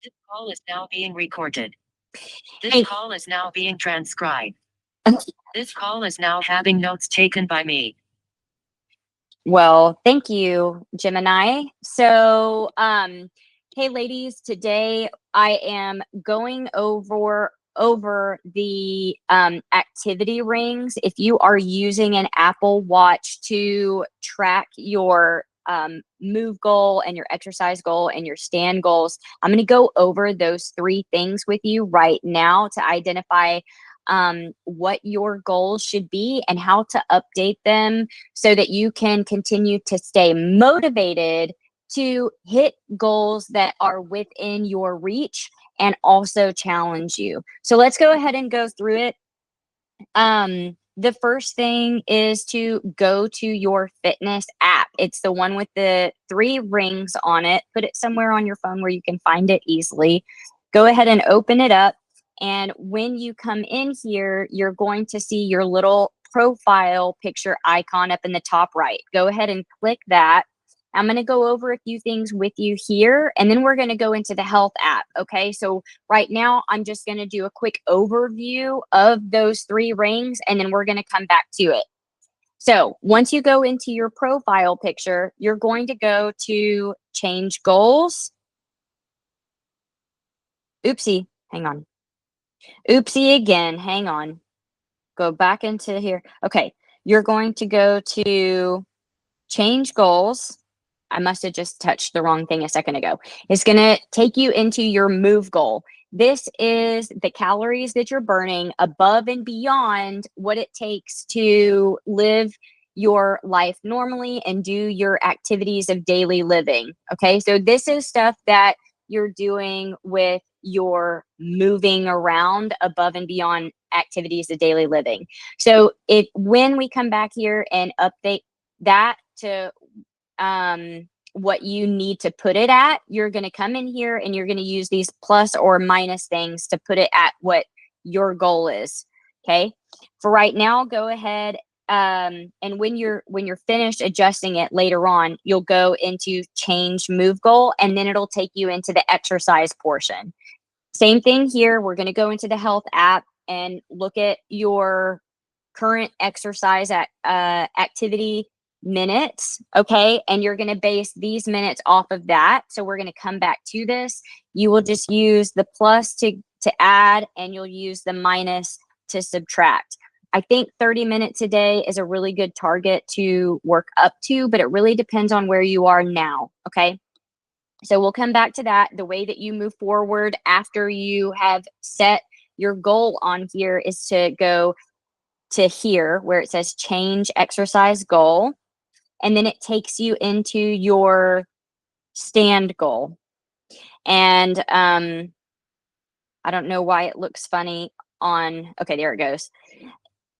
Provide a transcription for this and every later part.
This call is now being recorded. This Hey, call is now being transcribed. This call is now having notes taken by me. well, thank you, Gemini. So, hey, ladies, today I am going over the activity rings. If you are using an Apple Watch to track your move goal and your exercise goal and your stand goals, I'm going to go over those three things with you right now to identify what your goals should be and how to update them so that you can continue to stay motivated to hit goals that are within your reach and also challenge you. So let's go ahead and go through it. The first thing is to go to your fitness app. It's the one with the three rings on it. Put it somewhere on your phone where you can find it easily. Go ahead and open it up. And when you come in here, you're going to see your little profile picture icon up in the top right. Go ahead and click that. I'm going to go over a few things with you here, and then we're going to go into the health app. Okay. So right now, I'm just going to do a quick overview of those three rings, and then we're going to come back to it. So once you go into your profile picture, you're going to go to change goals. Oopsie, hang on. Oopsie again, hang on. Go back into here. Okay, you're going to go to change goals. I must have just touched the wrong thing a second ago. It's going to take you into your move goal. This is the calories that you're burning above and beyond what it takes to live your life normally and do your activities of daily living. Okay, so this is stuff that you're doing with your moving around above and beyond activities of daily living. So if when we come back here and update that to what you need to put it at, you're going to come in here and you're going to use these plus or minus things to put it at what your goal is. Okay. For right now, go ahead. And when you're finished adjusting it later on, you'll go into change move goal, and then it'll take you into the exercise portion. Same thing here. We're going to go into the health app and look at your current exercise activity minutes. Okay. And you're going to base these minutes off of that. So we're going to come back to this. You will just use the plus to add, and you'll use the minus to subtract. I think 30 minutes a day is a really good target to work up to, but it really depends on where you are now. Okay. So we'll come back to that. The way that you move forward after you have set your goal on here is to go to here where it says change exercise goal. And then it takes you into your stand goal. And I don't know why it looks funny on, okay, there it goes.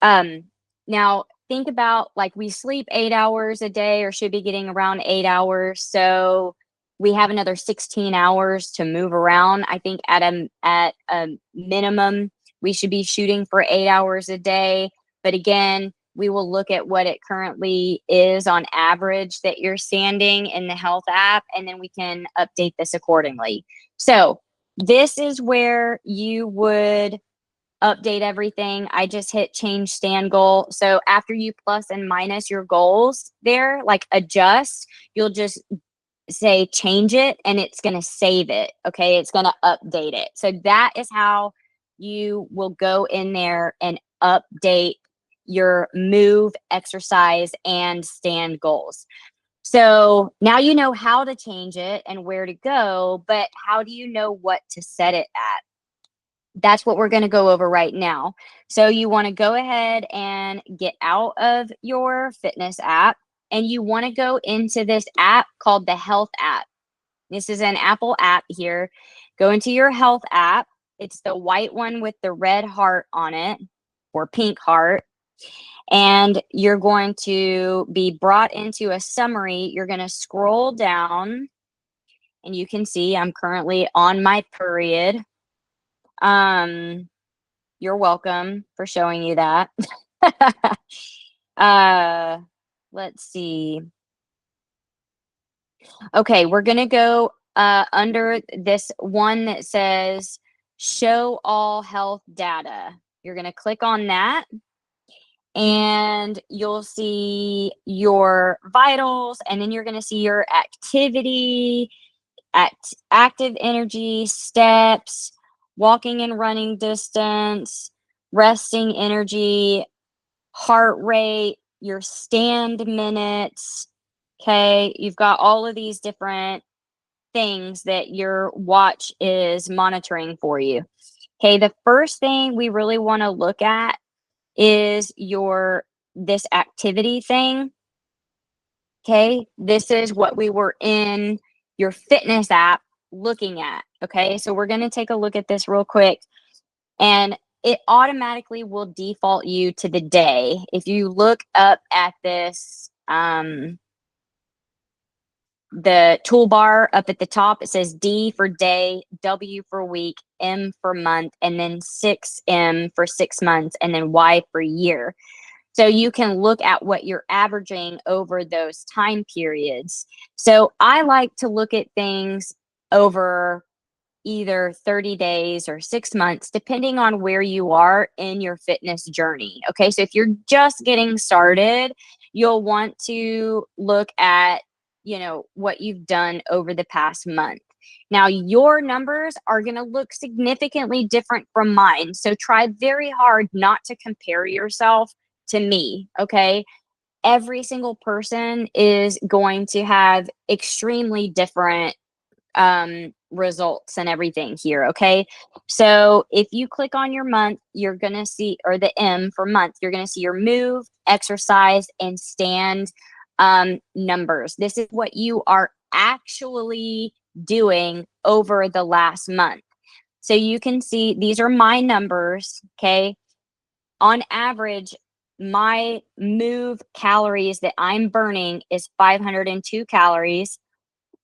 Now think about, like, we sleep 8 hours a day, or should be getting around 8 hours. So we have another 16 hours to move around. I think at a minimum, we should be shooting for 8 hours a day. But again, we will look at what it currently is on average that you're standing in the health app, and then we can update this accordingly. So this is where you would update everything. I just hit change stand goal. So after you plus and minus your goals there, like adjust, you'll just say change it, and it's going to save it. Okay. It's going to update it. So that is how you will go in there and update your move, exercise, and stand goals. So now you know how to change it and where to go, but how do you know what to set it at? That's what we're going to go over right now. So you want to go ahead and get out of your fitness app, and you want to go into this app called the health app. This is an Apple app here. Go into your health app. It's the white one with the red heart on it, or pink heart. And you're going to be brought into a summary. You're going to scroll down, and you can see I'm currently on my period. You're welcome for showing you that. Let's see. Okay, we're gonna go under this one that says show all health data. You're going to click on that and you'll see your vitals, and then you're going to see your activity, active energy, steps, walking and running distance, resting energy, heart rate, your stand minutes. Okay, you've got all of these different things that your watch is monitoring for you. Okay, the first thing we really want to look at is this activity thing. Okay, this is what we were in your fitness app looking at. Okay, so we're going to take a look at this real quick, and it automatically will default you to the day. If you look up at this, the toolbar up at the top, it says D for day, W for week, M for month, and then 6M for 6 months, and then Y for year. So you can look at what you're averaging over those time periods. So I like to look at things over either 30 days or 6 months, depending on where you are in your fitness journey. Okay, so if you're just getting started, you'll want to look at, what you've done over the past month. Now, your numbers are going to look significantly different from mine. So try very hard not to compare yourself to me. Okay. Every single person is going to have extremely different results and everything here. Okay. So if you click on your month, you're going to see, or the M for month, you're going to see your move, exercise, and stand numbers. This is what you are actually doing over the last month. So you can see these are my numbers. Okay. On average, my move calories that I'm burning is 502 calories.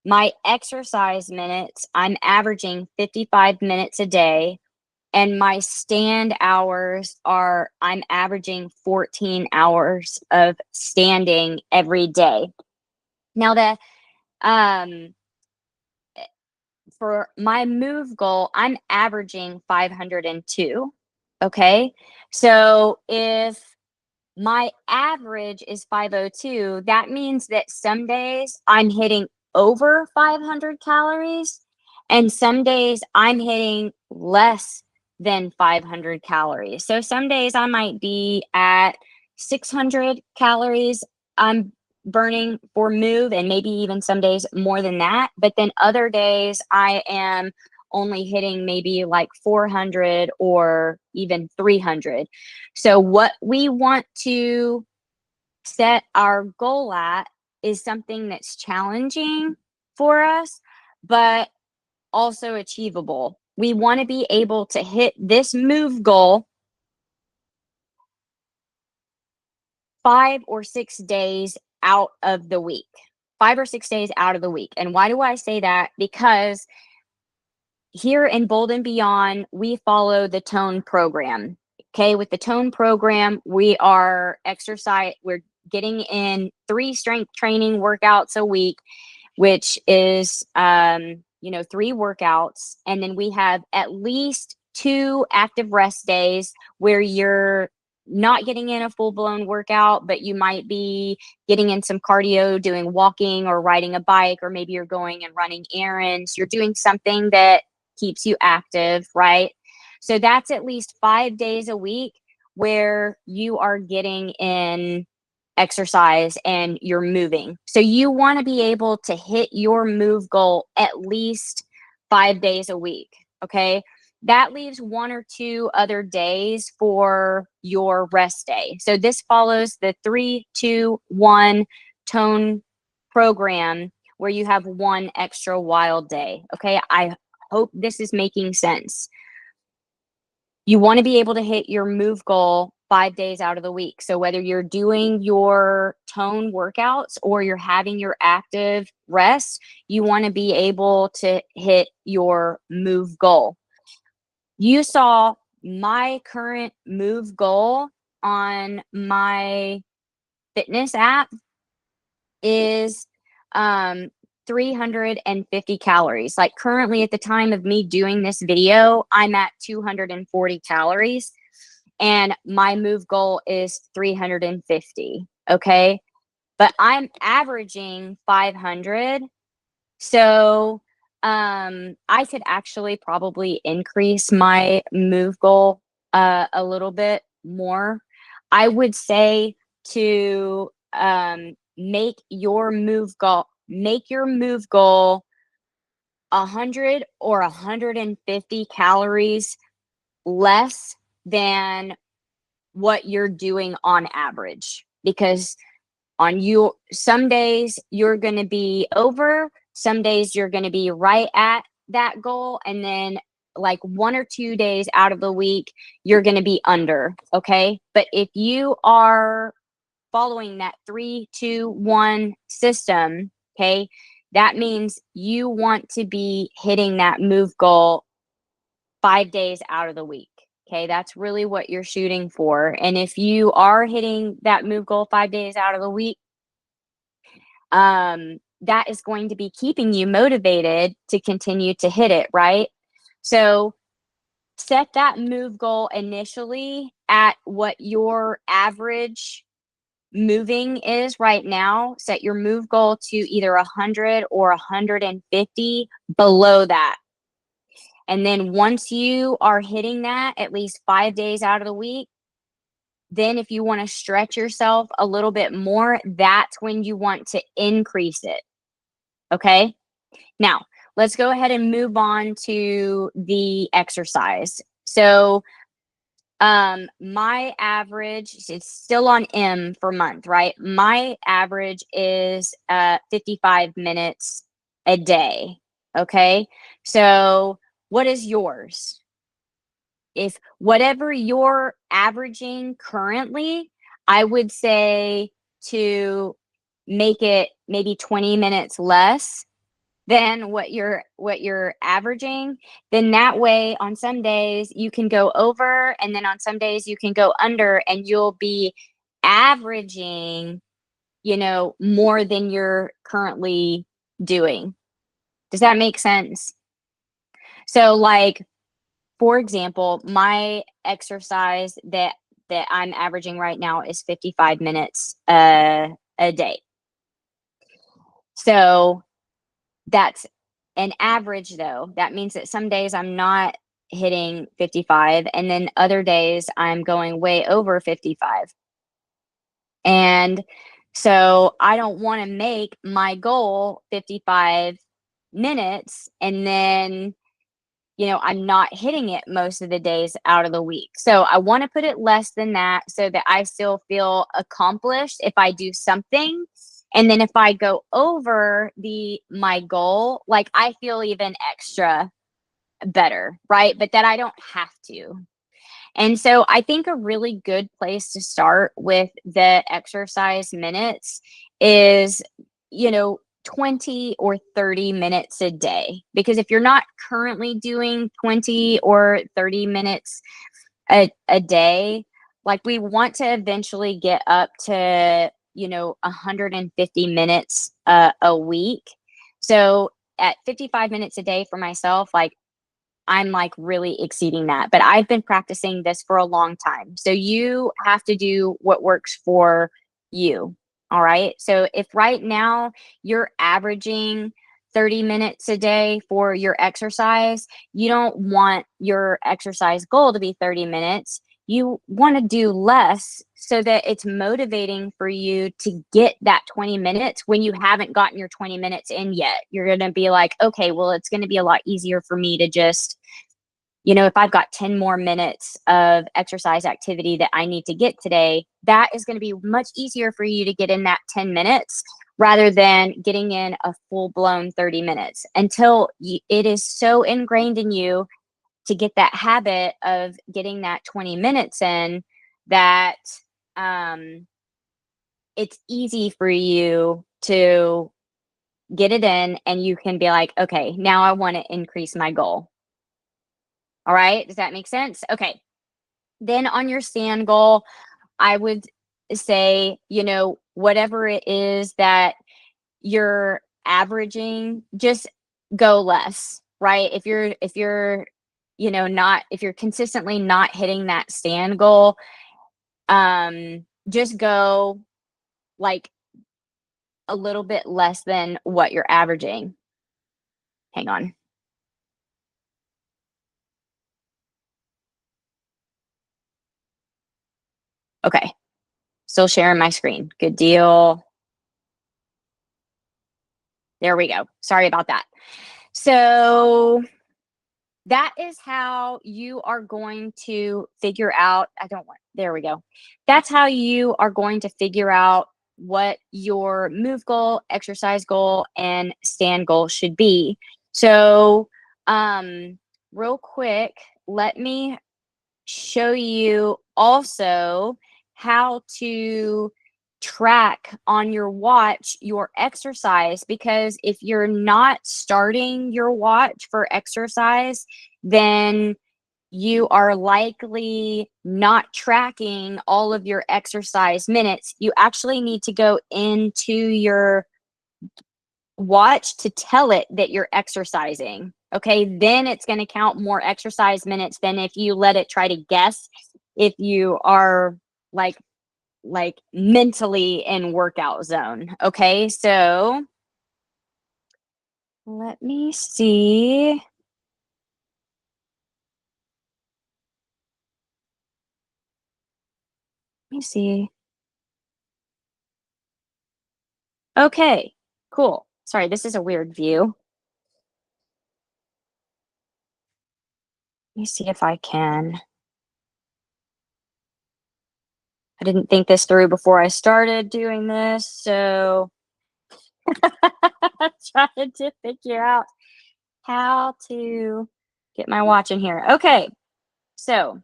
My exercise minutes, I'm averaging 55 minutes a day. And my stand hours I'm averaging 14 hours of standing every day. Now, for my move goal, I'm averaging 502. Okay. So if my average is 502, that means that some days I'm hitting over 500 calories, and some days I'm hitting less than 500 calories. So some days I might be at 600 calories I'm burning for move, and maybe even some days more than that. But then other days I am only hitting maybe like 400 or even 300. So what we want to set our goal at is something that's challenging for us, but also achievable. We want to be able to hit this move goal 5 or 6 days out of the week. 5 or 6 days out of the week. And why do I say that? Because here in Bold and Beyond, we follow the Tone program. Okay, with the Tone program, we're getting in 3 strength training workouts a week, which is 3 workouts, and then we have at least 2 active rest days where you're not getting in a full-blown workout, but you might be getting in some cardio, doing walking or riding a bike, or maybe you're going and running errands. You're doing something that keeps you active, right? So that's at least 5 days a week where you are getting in exercise and you're moving. So you want to be able to hit your move goal at least 5 days a week. Okay. That leaves 1 or 2 other days for your rest day. So this follows the 3-2-1 Tone program where you have 1 extra wild day. Okay. I hope this is making sense. You want to be able to hit your move goal 5 days out of the week. So whether you're doing your Tone workouts or you're having your active rest, you want to be able to hit your move goal. You saw my current move goal on my fitness app is 350 calories. Like currently at the time of me doing this video, I'm at 240 calories and my move goal is 350. Okay. But I'm averaging 500. So I could actually probably increase my move goal a little bit more. I would say to make your move goal 100 or 150 calories less than what you're doing on average, because on you some days you're going to be over, some days you're going to be right at that goal, and then like 1 or 2 days out of the week you're going to be under. Okay, but if you are following that 3-2-1 system, okay, that means you want to be hitting that move goal 5 days out of the week. Okay, that's really what you're shooting for. And if you are hitting that move goal 5 days out of the week, that is going to be keeping you motivated to continue to hit it, right? So set that move goal initially at what your average moving is right now. Set your move goal to either 100 or 150 below that. And then once you are hitting that at least 5 days out of the week, then if you want to stretch yourself a little bit more, that's when you want to increase it. Okay. Now, let's go ahead and move on to the exercise. So, my average, it's still on M for month, right? My average is 55 minutes a day. Okay. So, what is yours? If whatever you're averaging currently, I would say to make it maybe 20 minutes less than what you're averaging. Then that way on some days you can go over, and then on some days you can go under, and you'll be averaging, more than you're currently doing. Does that make sense? So like, for example, my exercise that I'm averaging right now is 55 minutes a day. So that's an average, though. That means that some days I'm not hitting 55, and then other days I'm going way over 55. And so I don't want to make my goal 55 minutes and then I'm not hitting it most of the days out of the week. So I want to put it less than that so that I still feel accomplished if I do something. And then if I go over my goal, like I feel even extra better, right? But that I don't have to. And so I think a really good place to start with the exercise minutes is, 20 or 30 minutes a day. Because if you're not currently doing 20 or 30 minutes a day, like we want to eventually get up to, 150 minutes a week. So at 55 minutes a day for myself, like I'm like really exceeding that. But I've been practicing this for a long time. So you have to do what works for you. All right. So if right now you're averaging 30 minutes a day for your exercise, you don't want your exercise goal to be 30 minutes. You want to do less so that it's motivating for you to get that 20 minutes when you haven't gotten your 20 minutes in yet. You're going to be like, okay, well, it's going to be a lot easier for me to just, if I've got 10 more minutes of exercise activity that I need to get today, that is going to be much easier for you to get in that 10 minutes rather than getting in a full blown 30 minutes until it is so ingrained in you to get that habit of getting that 20 minutes in that it's easy for you to get it in, and you can be like, okay, now I want to increase my goal. All right. Does that make sense? Okay. Then on your stand goal, I would say, whatever it is that you're averaging, just go less, right? If you're, if you're consistently not hitting that stand goal, just go like a little bit less than what you're averaging. Hang on. Okay. Still sharing my screen. Good deal. There we go. Sorry about that. So that is how you are going to figure out. There we go. That's how you are going to figure out what your move goal, exercise goal, and stand goal should be. So, real quick, let me show you also how to track on your watch your exercise, because if you're not starting your watch for exercise, then you are likely not tracking all of your exercise minutes. You actually need to go into your watch to tell it that you're exercising. Okay, then it's going to count more exercise minutes than if you let it try to guess if you are like mentally in workout zone. Okay, so let me see. Let me see. Okay, cool. Sorry, this is a weird view. Let me see if I can. I didn't think this through before I started doing this, so trying to figure out how to get my watch in here. Okay, so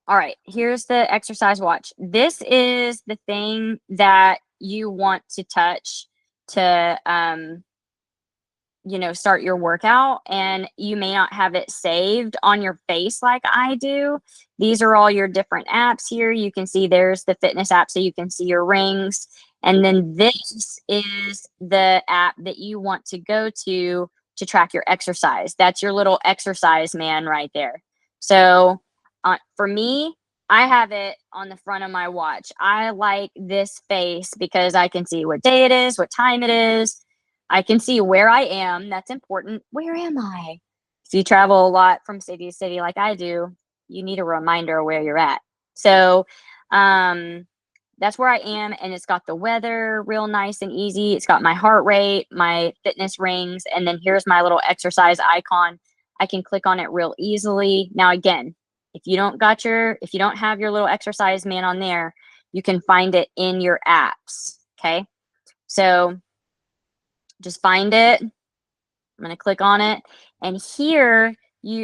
all right, here's the exercise watch. This is the thing that you want to touch to start your workout, and you may not have it saved on your face like I do. These are all your different apps here. You can see there's the fitness app, so you can see your rings. And then this is the app that you want to go to track your exercise. That's your little exercise man right there. So for me, I have it on the front of my watch. I like this face because I can see what day it is, what time it is. I can see where I am. That's important. Where am I? If you travel a lot from city to city like I do, you need a reminder of where you're at. So that's where I am, and it's got the weather real nice and easy. It's got my heart rate, my fitness rings, and then here's my little exercise icon. I can click on it real easily. Now again, if you don't have your little exercise man on there, you can find it in your apps. Okay. So just find it. I'm going to click on it. And here,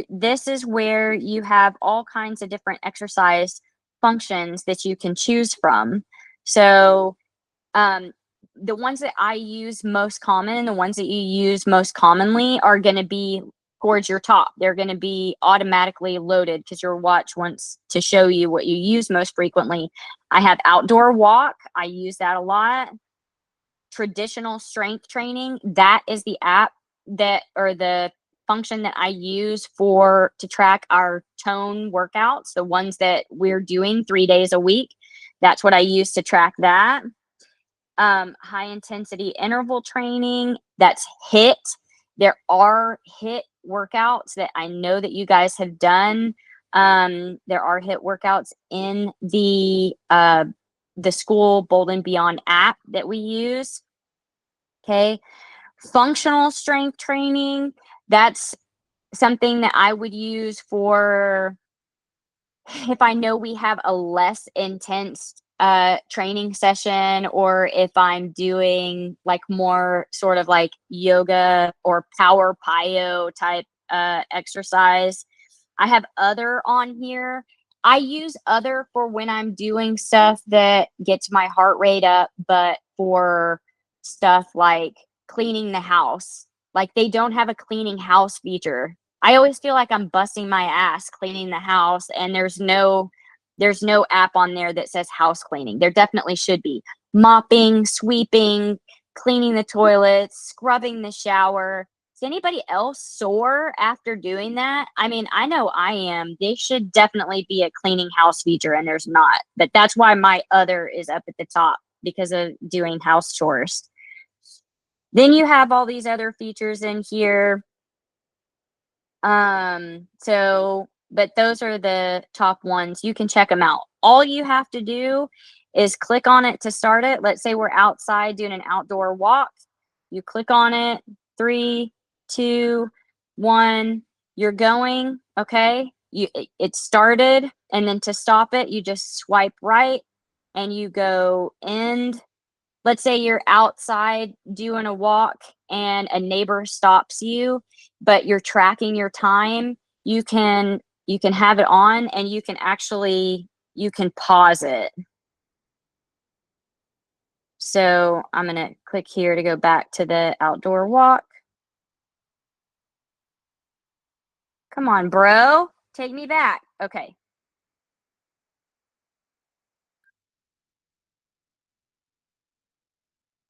this is where you have all kinds of different exercise functions that you can choose from. So the ones that I use most common, the ones that you use most commonly are going to be towards your top. They're going to be automatically loaded because your watch wants to show you what you use most frequently. I have outdoor walk. I use that a lot. Traditional strength training, that is the app the function that I use to track our tone workouts, the ones that we're doing 3 days a week. That's what I use to track that. High intensity interval training, that's HIIT. There are HIIT workouts that I know that you guys have done. There are HIIT workouts in the school Bold and Beyond app that we use. Okay. Functional strength training, that's something that I would use for if I know we have a less intense training session, or if I'm doing like more sort of like yoga or power plyo type exercise. I have other on here. I use other for when I'm doing stuff that gets my heart rate up, but for stuff like cleaning the house, like they don't have a cleaning house feature. I always feel like I'm busting my ass cleaning the house, and there's no app on there that says house cleaning. There definitely should be. mopping, sweeping, cleaning the toilets, scrubbing the shower. Is anybody else sore after doing that? I mean, I know I am. They should definitely be a cleaning house feature, and there's not. But that's why my other is up at the top because of doing house chores. Then you have all these other features in here. But those are the top ones. You can check them out. All you have to do is click on it to start it. Let's say we're outside doing an outdoor walk. You click on it. 3, 2, 1. You're going. Okay. It started, and then to stop it, you just swipe right, and you go end. Let's say you're outside doing a walk, and a neighbor stops you, but you're tracking your time. You can have it on, and you can pause it. So I'm going to click here to go back to the outdoor walk. Come on, bro. Take me back. Okay.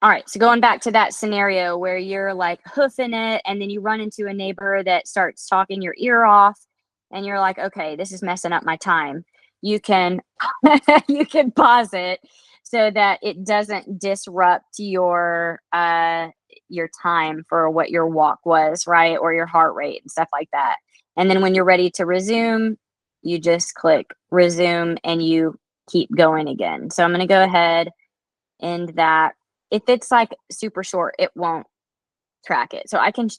All right. So going back to that scenario where you're like hoofing it, and then you run into a neighbor that starts talking your ear off, and you're like, okay, this is messing up my time. You can you can pause it so that it doesn't disrupt your time for what your walk was, right? Or your heart rate and stuff like that. And then when you're ready to resume, you just click resume and you keep going again. So I'm going to go ahead, end that. If it's like super short, it won't track it. So I can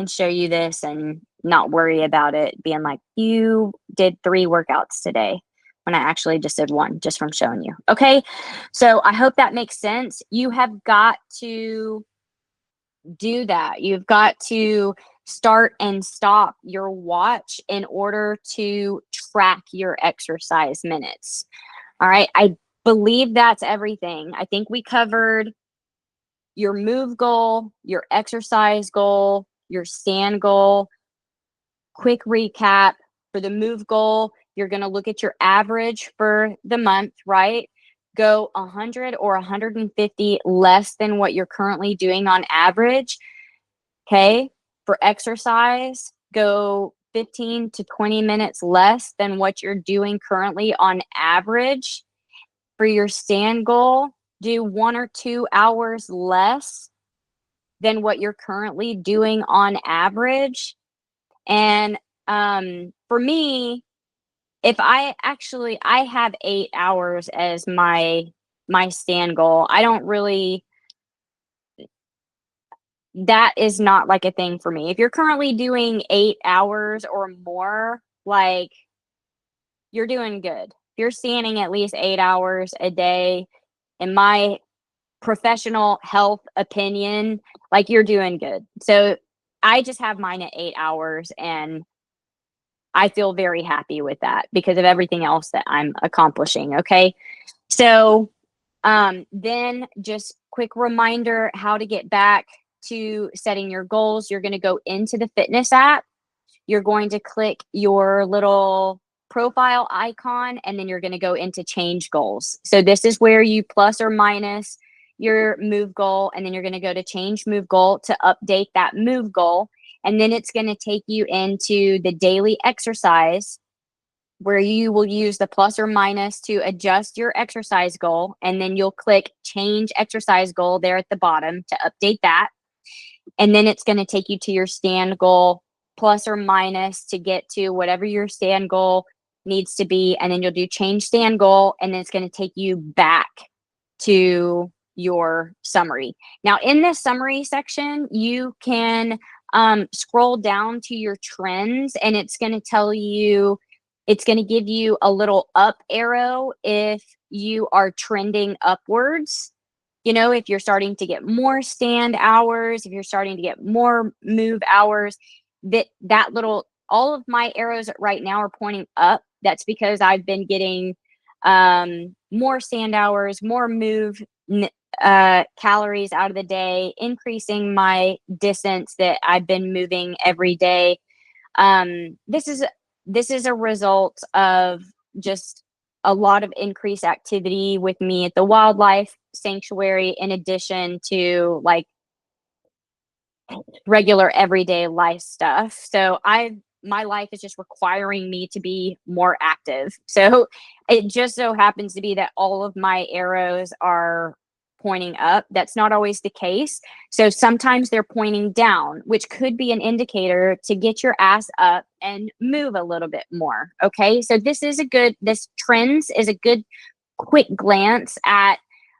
show you this and not worry about it being like, you did 3 workouts today, when I actually just did 1, just from showing you. Okay. So I hope that makes sense. You have got to do that. You've got to start and stop your watch in order to track your exercise minutes. All right. I believe that's everything. I think we covered your move goal, your exercise goal, your stand goal. Quick recap for the move goal, you're going to look at your average for the month, right? Go 100 or 150 less than what you're currently doing on average. Okay. For exercise, go 15 to 20 minutes less than what you're doing currently on average. For your stand goal, do 1 or 2 hours less than what you're currently doing on average. And for me, if I have 8 hours as my stand goal. I don't really, that is not like a thing for me. If you're currently doing 8 hours or more, like, you're doing good. If you're standing at least 8 hours a day, in my professional health opinion, like, you're doing good. So I just have mine at 8 hours, and I feel very happy with that because of everything else that I'm accomplishing. Okay. So then just quick reminder how to get back to setting your goals. You're going to go into the fitness app. You're going to click your little profile icon, and then you're going to go into change goals. So this is where you plus or minus your move goal, and then you're going to go to change move goal to update that move goal. And then it's going to take you into the daily exercise, where you will use the plus or minus to adjust your exercise goal. And then you'll click change exercise goal there at the bottom to update that. And then it's going to take you to your stand goal, plus or minus to get to whatever your stand goal needs to be. And then you'll do change stand goal, and then it's going to take you back to your summary. Now, in this summary section, you can scroll down to your trends, and it's going to tell you, it's going to give you a little up arrow if you are trending upwards. You know, if you're starting to get more stand hours, if you're starting to get more move hours, that little, all of my arrows right now are pointing up. That's because I've been getting more stand hours, more move calories out of the day, increasing my distance that I've been moving every day. This is a result of just a lot of increased activity with me at the wildlife sanctuary in addition to like regular everyday life stuff. So my life is just requiring me to be more active. So it just so happens to be that all of my arrows are pointing up. That's not always the case. So sometimes they're pointing down, which could be an indicator to get your ass up and move a little bit more. Okay. So this trends is a good quick glance at,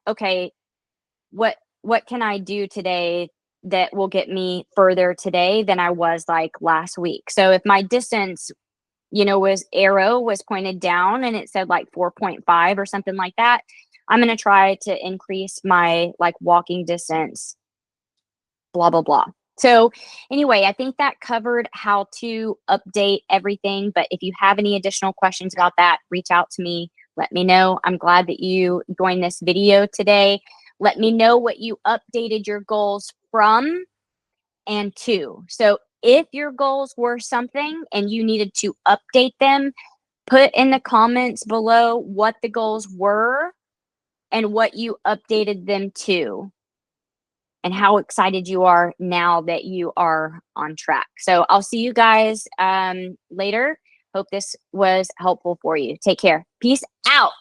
okay, what can I do today that will get me further today than I was like last week? So if my distance, was pointed down and it said like 4.5 or something like that, I'm going to try to increase my like walking distance, blah, blah, blah. So anyway, I think that covered how to update everything. But if you have any additional questions about that, reach out to me. Let me know. I'm glad that you joined this video today. Let me know what you updated your goals from and to. So if your goals were something and you needed to update them, put in the comments below what the goals were and what you updated them to, and how excited you are now that you are on track. So I'll see you guys later. Hope this was helpful for you. Take care. Peace out.